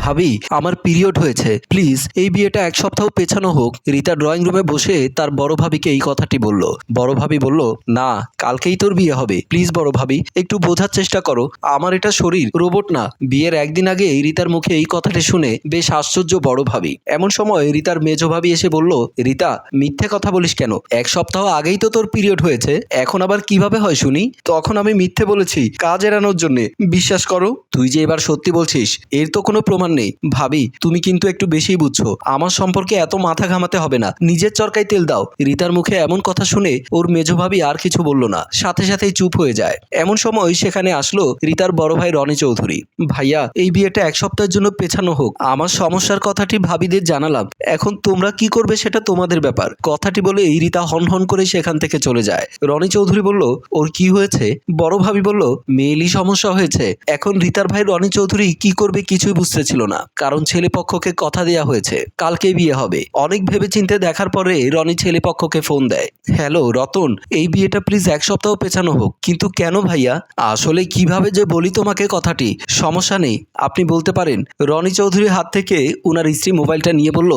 ভাবি, আমার পিরিয়ড হয়েছে, প্লিজ এই বিয়েটা এক সপ্তাহ পেছানো হোক। রিতা ড্রয়িং রুমে বসে তার বড় ভাবিকে এই কথাটি বলল। বড় ভাবি বলল, না, কালকেই তোর বিয়ে হবে, প্লিজ বড় ভাবি একটু বোঝার চেষ্টা করো, আমার এটা শরীর, রোবট না। বিয়ের একদিন আগে রিতার মুখে এই কথাটি শুনে বেশ আশ্চর্য বড় ভাবি। এমন সময় রিতার মেজো ভাবি এসে বলল, রিতা, মিথ্যে কথা বলিস কেন? এক সপ্তাহ আগেই তো তোর পিরিয়ড হয়েছে, এখন আবার কিভাবে হয় শুনি? তখন আমি মিথ্যে বলেছি কাজ এড়ানোর জন্য, বিশ্বাস করো। তুই যে এবার সত্যি বলছিস এর তো কোনো প্রমাণ নেই। ভাবি, তুমি কিন্তু একটু বেশিই বুঝছো, আমার সম্পর্কে এত মাথা ঘামাতে হবে না, নিজের চরকায় তেল দাও। রিতার মুখে এমন কথা শুনে ওর মেজো ভাবি আর কিছু বলল না, সাথে সাথেই চুপ হয়ে যায়। এমন সময় সেখানে আসলো রিতার বড় ভাই রনি চৌধুরী। ভাইয়া, এই বিয়েটা এক সপ্তাহের জন্য পেছানো হোক, আমার সমস্যার কথাটি ভাবিদের জানালাম, এখন তোমরা কি করবে সেটা তোমাদের ব্যাপার। কথাটি বলে এই রিতা হন হন করে সেখান থেকে চলে যায়। রনি চৌধুরী বলল, ওর কি হয়েছে? বড় ভাবি বলল, মেয়েলি সমস্যা হয়েছে। এখন রিতার ভাই রনি চৌধুরী কি করবে কিছুই বুঝতেছিল না, কারণ ছেলে পক্ষকে কথা দেয়া হয়েছে কালকে বিয়ে হবে। অনেক ভেবেচিন্তে দেখার পরে রনি ছেলে পক্ষকে ফোন দেয়। হ্যালো রতন, এই বিয়েটা প্লিজ এক সপ্তাহ পেছানো হোক। কিন্তু কেন ভাইয়া? আসলে কিভাবে যে বলি তোমাকে কথাটি, সমস্যা নেই, আপনি বলতে পারেন। রনি চৌধুরীর হাত থেকে উনার স্ত্রী মোবাইলটা নিয়ে বলল,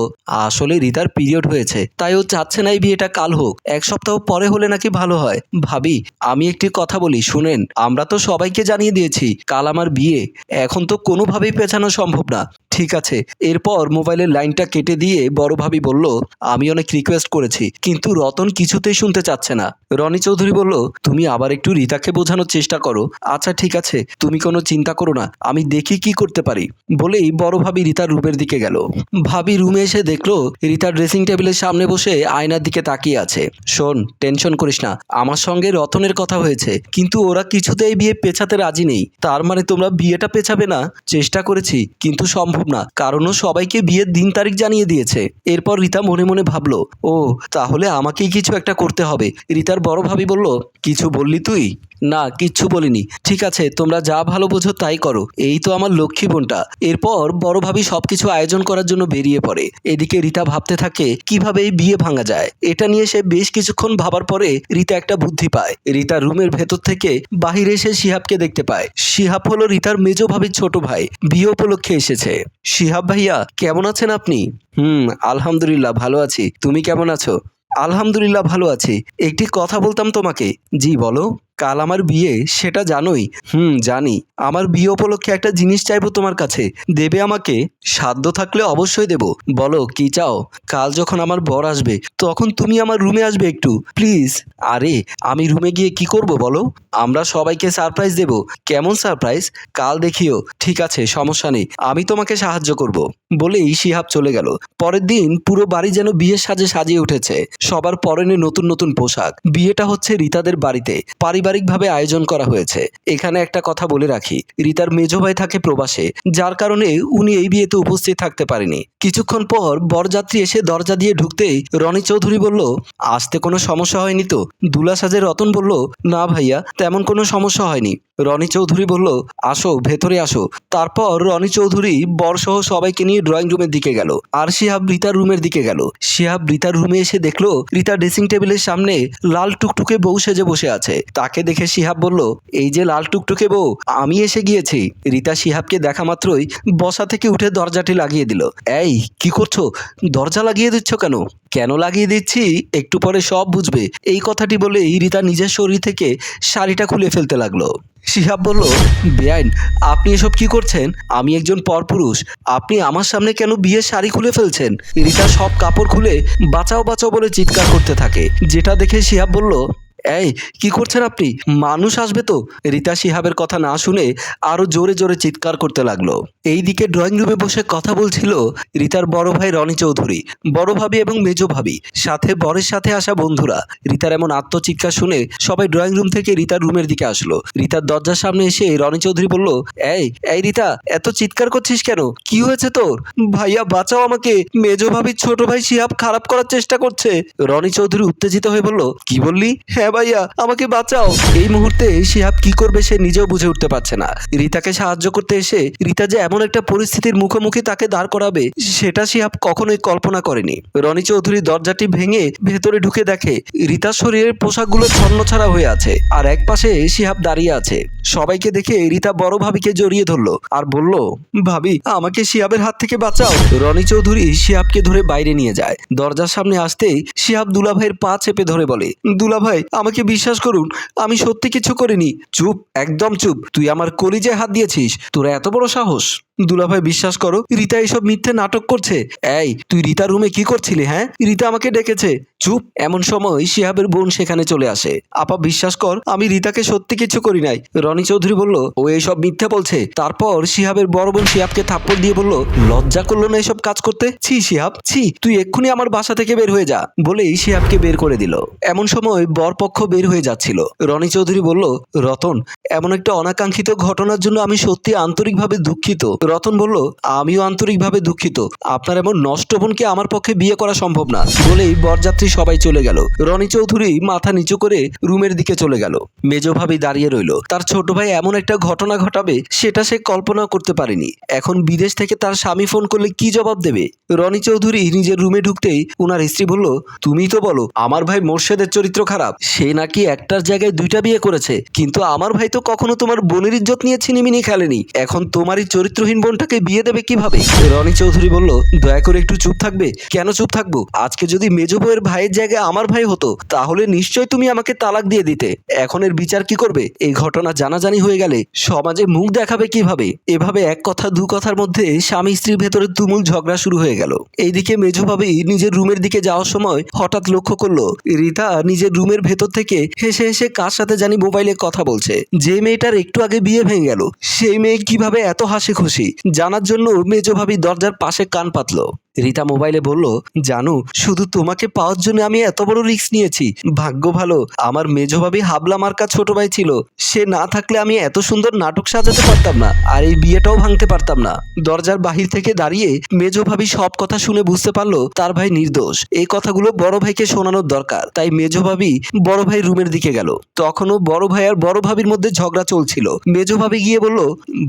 আসলে রিতার পিরিয়ড হয়েছে, তাই ও চাচ্ছে না এই বিয়েটা কাল হোক, এক সপ্তাহ পরে হলে নাকি ভালো হয়। ভাবি, আমি একটি কথা বলি শুনেন, আমরা তো সবাইকে জানিয়ে দিয়েছি কাল আমার বিয়ে, এখন তো কোনোভাবেই পেছানো সম্ভব না। ঠিক আছে। এরপর মোবাইলের লাইনটা কেটে দিয়ে বড় ভাবি বলল, আমি অনেক রিকোয়েস্ট করেছি কিন্তু রতন কিছুতেই শুনতে চাচ্ছে না। রনি চৌধুরী বলল, তুমি আবার একটু রিতাকে বোঝানোর চেষ্টা করো। আচ্ছা ঠিক আছে, তুমি কোনো চিন্তা করো না, আমি দেখি কি করতে পারি। বলেই বড় ভাবি রিতার রুমের দিকে গেল। ভাবি রুমে এসে দেখলো রিতার ড্রেসিং টেবিলের সামনে বসে আয়নার দিকে তাকিয়ে আছে। শোন, টেনশন করিস না, আমার সঙ্গে রতনের কথা হয়েছে, কিন্তু ওরা কিছুতেই বিয়ে পেছাতে রাজি নেই। তার মানে তোমরা বিয়েটা পেছাবে না? চেষ্টা করেছি কিন্তু সম্ভব না, কারণ ও সবাইকে বিয়ের দিন তারিখ জানিয়ে দিয়েছে। এরপর রিতা মনে মনে ভাবলো, ও তাহলে আমাকেই কিছু একটা করতে হবে। রিতার বড় ভাবি বলল, কিছু বললি তুই? না, কিচ্ছু বলিনি। ঠিক আছে, তোমরা যা ভালো বোঝো তাই করো, এই তো আমার লক্ষ্মী বোনটা। এরপর বড় ভাবি সবকিছু আয়োজন করার জন্য বেরিয়ে পড়ে। এদিকে রিতা ভাবতে থাকে কিভাবে এই বিয়ে ভাঙা যায়। এটা নিয়ে সে বেশ কিছুক্ষণ ভাবার পরে রিতা একটা বুদ্ধি পায়। রিতা রুমের ভেতর থেকে বাহিরে এসে শিহাবকে দেখতে পায়। শিহাব হলো রিতার মেজো ভাবির ছোট ভাই, বিয়ে উপলক্ষে এসেছে। শিহাব ভাইয়া, কেমন আছেন আপনি? আলহামদুলিল্লাহ ভালো আছি, তুমি কেমন আছো? আলহামদুলিল্লাহ ভালো আছি। একটি কথা বলতাম তোমাকে। জি বলো। কাল আমার বিয়ে, সেটা জানোই? জানি। আমার বিয়ে উপলক্ষে একটা জিনিস চাইবো তোমার কাছে, দেবে আমাকে? সাধ্য থাকলে অবশ্যই দেব। বলো কি চাও? কাল যখন আমার বর আসবে তখন তুমি আমার রুমে আসবে একটু প্লিজ। আরে, আমি রুমে গিয়ে কি করব বলো? আমরা সবাইকে সারপ্রাইজ দেব। কেমন সারপ্রাইজ? কাল দেখিও। ঠিক আছে, সমস্যা নেই, আমি তোমাকে সাহায্য করব। বলেই শিহাব চলে গেল। পরের দিন পুরো বাড়ি যেন বিয়ের সাজে সাজিয়ে উঠেছে। সবার পরনে নতুন নতুন পোশাক। বিয়েটা হচ্ছে রিতাদের বাড়িতে, পারিবারিকভাবে আয়োজন করা হয়েছে। এখানে একটা কথা বলে রাখি, রিতার মেজো ভাই থাকে প্রবাসে, যার কারণে উনি এই বিয়েতে উপস্থিত থাকতে পারেনি। কিছুক্ষণ পর বরযাত্রী এসে দরজা দিয়ে ঢুকতেই রনি চৌধুরী বলল, আসতে কোনো সমস্যা হয়নি তো? দুলা সাজে রতন বলল, না ভাইয়া, তেমন কোনো সমস্যা হয়নি। রনি চৌধুরী বলল, আসো ভেতরে আসো। তারপর রনি চৌধুরী বরসহ সবাইকে নিয়ে ড্রয়িং রুমের দিকে গেল, আর শিহাব রিতার রুমের দিকে গেল। শিহাব রিতার রুমে এসে দেখলো রিতা ড্রেসিং টেবিলের সামনে লাল টুকটুকে বউ সেজে বসে আছে। তাকে দেখে শিহাব বলল, এই যে লাল টুকটুকে বউ, আমি এসে গিয়েছি। রিতা শিহাবকে দেখা মাত্রই বসা থেকে উঠে দরজাটি লাগিয়ে দিল। এই কি করছো? দরজা লাগিয়ে দিচ্ছ কেন? কেন লাগিয়ে দিচ্ছি একটু পরে সব বুঝবে। এই কথাটি বলেই রিতা নিজের শরীর থেকে শাড়িটা খুলে ফেলতে লাগলো। শিহাব বলল, বেআইন, আপনি এসব কি করছেন? আমি একজন পরপুরুষ, আপনি আমার সামনে কেন বিয়ের শাড়ি খুলে ফেলছেন? রিতা সব কাপড় খুলে বাঁচাও বাঁচাও বলে চিৎকার করতে থাকে, যেটা দেখে শিহাব বলল, এই কি করছেন আপনি? মানুষ আসবে তো। রিতা শিহাবের কথা না শুনে আরো জোরে জোরে চিৎকার করতে লাগলো। এইদিকে ড্রয়িং রুমে বসে কথা বলছিল রিতার বড় ভাই রনি চৌধুরী, বড় ভাবি এবং মেজো ভাবি, সাথে বরের সাথে আসা বন্ধুরা। রিতার এমন আত্মচিৎকার শুনে সবাই ড্রয়িং রুম থেকে রিতার রুমের দিকে আসলো। রিতার দরজার সামনে এসে রনি চৌধুরী বলল, এই এই রিতা, এত চিৎকার করছিস কেন? কি হয়েছে তোর? ভাইয়া বাঁচাও আমাকে, মেজো ভাবির ছোট ভাই শিহাব খারাপ করার চেষ্টা করছে। রনি চৌধুরী উত্তেজিত হয়ে বলল, কি বললি? হ্যাঁ ভাইয়া আমাকে বাঁচাও। এই মুহূর্তে শিহাব কি করবে সে নিজেও বুঝে উঠতে পারছে না। রিতাকে সাহায্য করতে এসে রিতা যে এমন একটা পরিস্থিতির মুখোমুখি তাকে দাঁড় করাবে সেটা শিহাব কখনোই কল্পনা করেনি। রনি চৌধুরী দরজাটি ভেঙে ভেতরে ঢুকে দেখে রিতার শরীরের পোশাকগুলো ছন্নছাড়া হয়ে আছে আর এক পাশে শিহাব দাঁড়িয়ে আছে। সবাইকে দেখে রিতা বড় ভাবিকে জড়িয়ে ধরলো আর বলল, ভাবি আমাকে শিহাবের হাত থেকে বাঁচাও। রনি চৌধুরী শিহাবকে ধরে বাইরে নিয়ে যায়। দরজার সামনে আসতেই শিহাব দুলাভাইয়ের পা চেপে ধরে বলে, দুলাভাই আমাকে বিশ্বাস করুন, আমি সত্যি কিছু করিনি। চুপ, একদম চুপ। তুই আমার কলিজায় হাত দিয়েছিস, তোর এত বড় সাহস? দুলাভাই বিশ্বাস করো, রিতা এসব মিথ্যে নাটক করছে। এই তুই রিতার রুমে কি করছিলি? হ্যাঁ, রিতা আমাকে ডেকেছে। চুপ। এমন সময় শিহাবের বোন সেখানে চলে আসে। আপা বিশ্বাস কর, আমি রিতাকে সত্যি কিছু করি নাই। রনি চৌধুরী বলল, ও এইসব মিথ্যে বলছে। তারপর শিহাবের বড় বোন শিহাবকে থাপ্পড় দিয়ে বলল, লজ্জা করলো না এসব কাজ করতে? ছি শিহাব, ছি, তুই এক্ষুনি আমার বাসা থেকে বের হয়ে যা বলেই শিহাবকে বের করে দিল। এমন সময় বরপক্ষ বের হয়ে যাচ্ছিল। রনি চৌধুরী বলল, রতন, এমন একটা অনাকাঙ্ক্ষিত ঘটনার জন্য আমি সত্যি আন্তরিকভাবে দুঃখিত। রতন বলল, আমিও আন্তরিকভাবে দুঃখিত। আপনার এমন নষ্ট বোনকে আমার পক্ষে বিয়ে করা সম্ভব না বলেই বরযাত্রী সবাই চলে গেল। রনি চৌধুরী মাথা নিচু করে রুমের দিকে চলে গেল। মেজো ভাবি দাঁড়িয়ে রইল। তার ছোট ভাই এমন একটা ঘটনা ঘটাবে সেটা সে কল্পনা করতে পারেনি। এখন বিদেশ থেকে তার স্বামী ফোন করলে কি জবাব দেবে? রনি চৌধুরী নিজের রুমে ঢুকতেই ওনার স্ত্রী বলল, তুমিই তো বলো আমার ভাই মোর্শেদের চরিত্র খারাপ। সে নাকি একটার জায়গায় দুইটা বিয়ে করেছে, কিন্তু আমার ভাই তো কখনো তোমার বোনের ইজ্জত নিয়ে ছিনিমিনি খেলেনি। এখন তোমারই চরিত্রহীন বোনটাকে বিয়ে দেবে কিভাবে? রনি চৌধুরী বলল, দয়া করে একটু চুপ থাকবে? কেন চুপ থাকবো? আজকে যদি মেজো বউয়ের ভাইয়ের জায়গায় আমার ভাই হতো তাহলে নিশ্চয় তুমি আমাকে তালাক দিয়ে দিতে। এখন এর বিচার কি করবে? এই ঘটনা জানাজানি হয়ে গেলে সমাজে মুখ দেখাবে কিভাবে? এভাবে এক কথা দু কথার মধ্যে স্বামী স্ত্রীর ভেতরে তুমুল ঝগড়া শুরু হয়ে গেল। এইদিকে মেজো ভাবি নিজের রুমের দিকে যাওয়ার সময় হঠাৎ লক্ষ্য করলো রিতা নিজের রুমের ভেতর থেকে হেসে হেসে কার সাথে জানি মোবাইলে কথা বলছে। যে মেয়েটার একটু আগে বিয়ে ভেঙে গেল সেই মেয়ে কিভাবে এত হাসি খুশি জানার জন্য মেজো ভাবি দরজার পাশে কান পাতলো। রিতা মোবাইলে বলল, জানু, শুধু তোমাকে পাওয়ার জন্য আমি এত বড় রিস্ক নিয়েছি। ভাগ্য ভালো আমার মেজো ভাবি হাবলা মার্কা ছোট ভাই ছিল। সে না থাকলে আমি এত সুন্দর নাটক সাজাতে পারতাম না, আর এই বিয়েটাও ভাঙতে পারতাম না। দরজার বাহির থেকে দাঁড়িয়ে মেজো ভাবি সব কথা শুনে বুঝতে পারলো তার ভাই নির্দোষ। এই কথাগুলো বড় ভাইকে শোনানোর দরকার। তাই মেজো ভাবি বড় ভাই রুমের দিকে গেল। তখনও বড় ভাই আর বড় ভাবির মধ্যে ঝগড়া চলছিল। মেজো ভাবি গিয়ে বলল,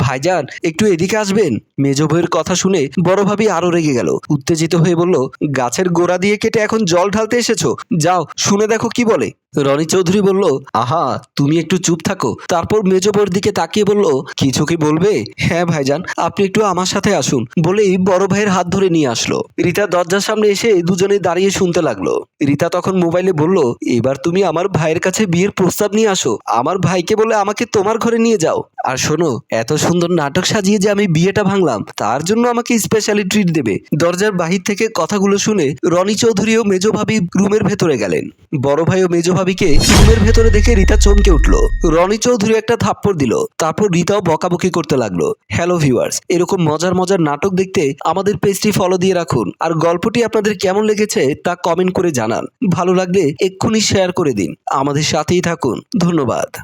ভাইজান একটু এদিকে আসবেন। মেজো ভাইয়ের কথা শুনে বড় ভাবি আরো রেগে গেল। উত্তেজিত হয়ে বলল, গাছের গোড়া দিয়ে কেটে এখন জল ঢালতে এসেছো? যাও শুনে দেখো কি বলে। রনি চৌধুরী বলল, আহা তুমি একটু চুপ থাকো। তারপর মেজো বউর দিকে তাকিয়ে বলল, কিছু কি বলবে? হ্যাঁ ভাইজান, আপনি একটু আমার সাথে আসুন বলেই বড় ভাইয়ের হাত ধরে নিয়ে আসলো। রিতা দরজার সামনে এসে দুজনে দাঁড়িয়ে শুনতে লাগলো। রিতা তখন মোবাইলে বলল, এবার তুমি আমার ভাইয়ের কাছে বিয়ের প্রস্তাব নিয়ে আসো। আমার ভাইকে বলে আমাকে তোমার ঘরে নিয়ে যাও। আর শোনো, এত সুন্দর নাটক সাজিয়ে যে আমি বিয়েটা ভাঙলাম তার জন্য আমাকে স্পেশালি ট্রিট দেবে। দরজার বাহির থেকে কথাগুলো শুনে রনি চৌধুরী ও মেজো ভাবি রুমের ভেতরে গেলেন। বড় ভাই ও মেজো ভাবিকে রুমের ভেতরে দেখে রিতা চমকে উঠলো। রনি চৌধুরী একটা থাপ্পড় দিল। তারপর রিতাও বকাবকি করতে লাগলো। হ্যালো ভিউয়ার্স, এরকম মজার মজার নাটক দেখতে আমাদের পেজটি ফলো দিয়ে রাখুন। আর গল্পটি আপনাদের কেমন লেগেছে তা কমেন্ট করে জানান। ভালো লাগলে এক্ষুনি শেয়ার করে দিন। আমাদের সাথেই থাকুন। ধন্যবাদ।